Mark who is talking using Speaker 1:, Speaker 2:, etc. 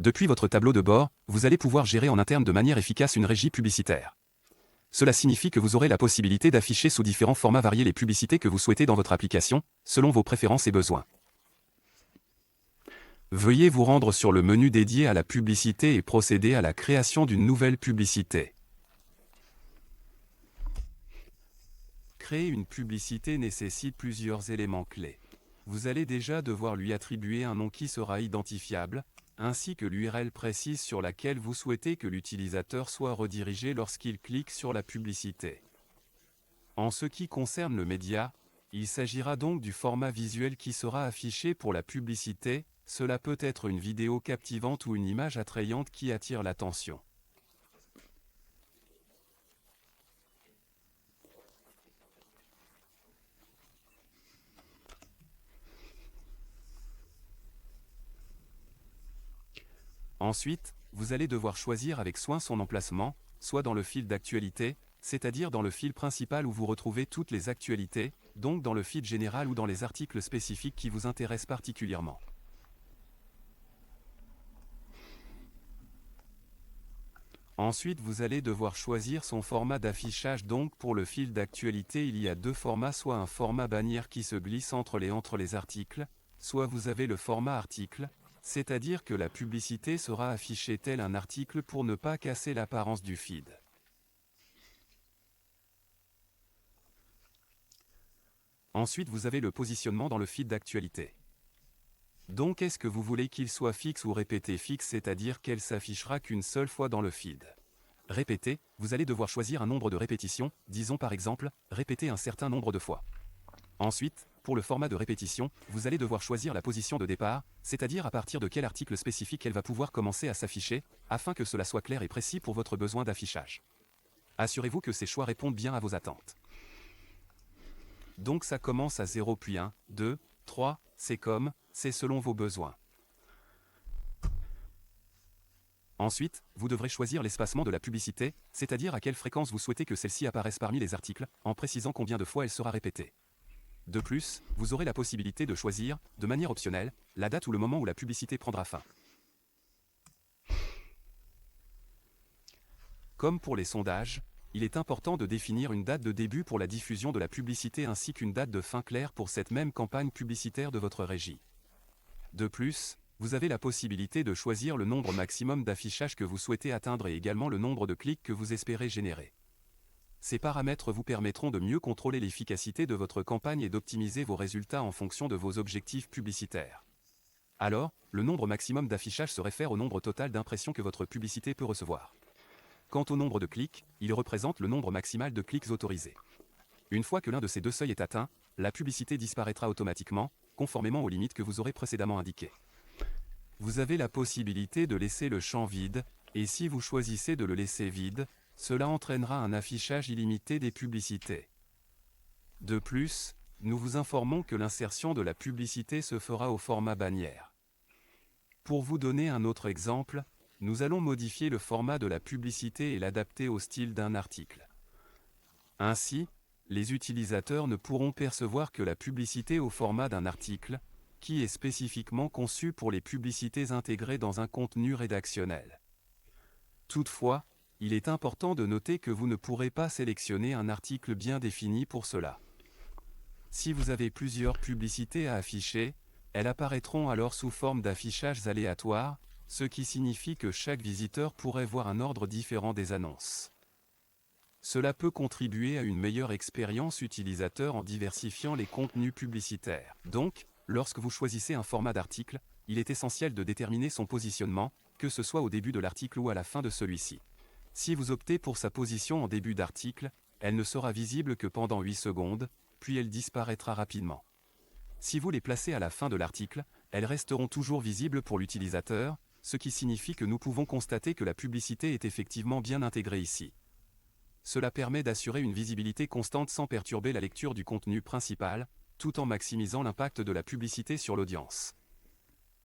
Speaker 1: Depuis votre tableau de bord, vous allez pouvoir gérer en interne de manière efficace une régie publicitaire. Cela signifie que vous aurez la possibilité d'afficher sous différents formats variés les publicités que vous souhaitez dans votre application, selon vos préférences et besoins. Veuillez vous rendre sur le menu dédié à la publicité et procéder à la création d'une nouvelle publicité. Créer une publicité nécessite plusieurs éléments clés. Vous allez déjà devoir lui attribuer un nom qui sera identifiable, ainsi que l'URL précise sur laquelle vous souhaitez que l'utilisateur soit redirigé lorsqu'il clique sur la publicité. En ce qui concerne le média, il s'agira donc du format visuel qui sera affiché pour la publicité. Cela peut être une vidéo captivante ou une image attrayante qui attire l'attention. Ensuite, vous allez devoir choisir avec soin son emplacement, soit dans le fil d'actualité, c'est-à-dire dans le fil principal où vous retrouvez toutes les actualités, donc dans le fil général ou dans les articles spécifiques qui vous intéressent particulièrement. Ensuite, vous allez devoir choisir son format d'affichage. Donc pour le fil d'actualité, il y a deux formats, soit un format bannière qui se glisse entre les articles, soit vous avez le format article, c'est-à-dire que la publicité sera affichée tel un article pour ne pas casser l'apparence du feed. Ensuite, vous avez le positionnement dans le feed d'actualité. Donc est-ce que vous voulez qu'il soit fixe ou répété? Fixe, c'est-à-dire qu'elle s'affichera qu'une seule fois dans le feed. Répété, vous allez devoir choisir un nombre de répétitions, disons par exemple, répéter un certain nombre de fois. Ensuite, pour le format de répétition, vous allez devoir choisir la position de départ, c'est-à-dire à partir de quel article spécifique elle va pouvoir commencer à s'afficher, afin que cela soit clair et précis pour votre besoin d'affichage. Assurez-vous que ces choix répondent bien à vos attentes. Donc ça commence à 0 puis 1, 2, 3, c'est comme, c'est selon vos besoins. Ensuite, vous devrez choisir l'espacement de la publicité, c'est-à-dire à quelle fréquence vous souhaitez que celle-ci apparaisse parmi les articles, en précisant combien de fois elle sera répétée. De plus, vous aurez la possibilité de choisir, de manière optionnelle, la date ou le moment où la publicité prendra fin. Comme pour les sondages, il est important de définir une date de début pour la diffusion de la publicité ainsi qu'une date de fin claire pour cette même campagne publicitaire de votre régie. De plus, vous avez la possibilité de choisir le nombre maximum d'affichages que vous souhaitez atteindre et également le nombre de clics que vous espérez générer. Ces paramètres vous permettront de mieux contrôler l'efficacité de votre campagne et d'optimiser vos résultats en fonction de vos objectifs publicitaires. Alors, le nombre maximum d'affichages se réfère au nombre total d'impressions que votre publicité peut recevoir. Quant au nombre de clics, il représente le nombre maximal de clics autorisés. Une fois que l'un de ces deux seuils est atteint, la publicité disparaîtra automatiquement, conformément aux limites que vous aurez précédemment indiquées. Vous avez la possibilité de laisser le champ vide, et si vous choisissez de le laisser vide, cela entraînera un affichage illimité des publicités. De plus, nous vous informons que l'insertion de la publicité se fera au format bannière. Pour vous donner un autre exemple, nous allons modifier le format de la publicité et l'adapter au style d'un article. Ainsi, les utilisateurs ne pourront percevoir que la publicité au format d'un article, qui est spécifiquement conçu pour les publicités intégrées dans un contenu rédactionnel. Toutefois, il est important de noter que vous ne pourrez pas sélectionner un article bien défini pour cela. Si vous avez plusieurs publicités à afficher, elles apparaîtront alors sous forme d'affichages aléatoires, ce qui signifie que chaque visiteur pourrait voir un ordre différent des annonces. Cela peut contribuer à une meilleure expérience utilisateur en diversifiant les contenus publicitaires. Donc, lorsque vous choisissez un format d'article, il est essentiel de déterminer son positionnement, que ce soit au début de l'article ou à la fin de celui-ci. Si vous optez pour sa position en début d'article, elle ne sera visible que pendant 8 secondes, puis elle disparaîtra rapidement. Si vous les placez à la fin de l'article, elles resteront toujours visibles pour l'utilisateur, ce qui signifie que nous pouvons constater que la publicité est effectivement bien intégrée ici. Cela permet d'assurer une visibilité constante sans perturber la lecture du contenu principal, tout en maximisant l'impact de la publicité sur l'audience.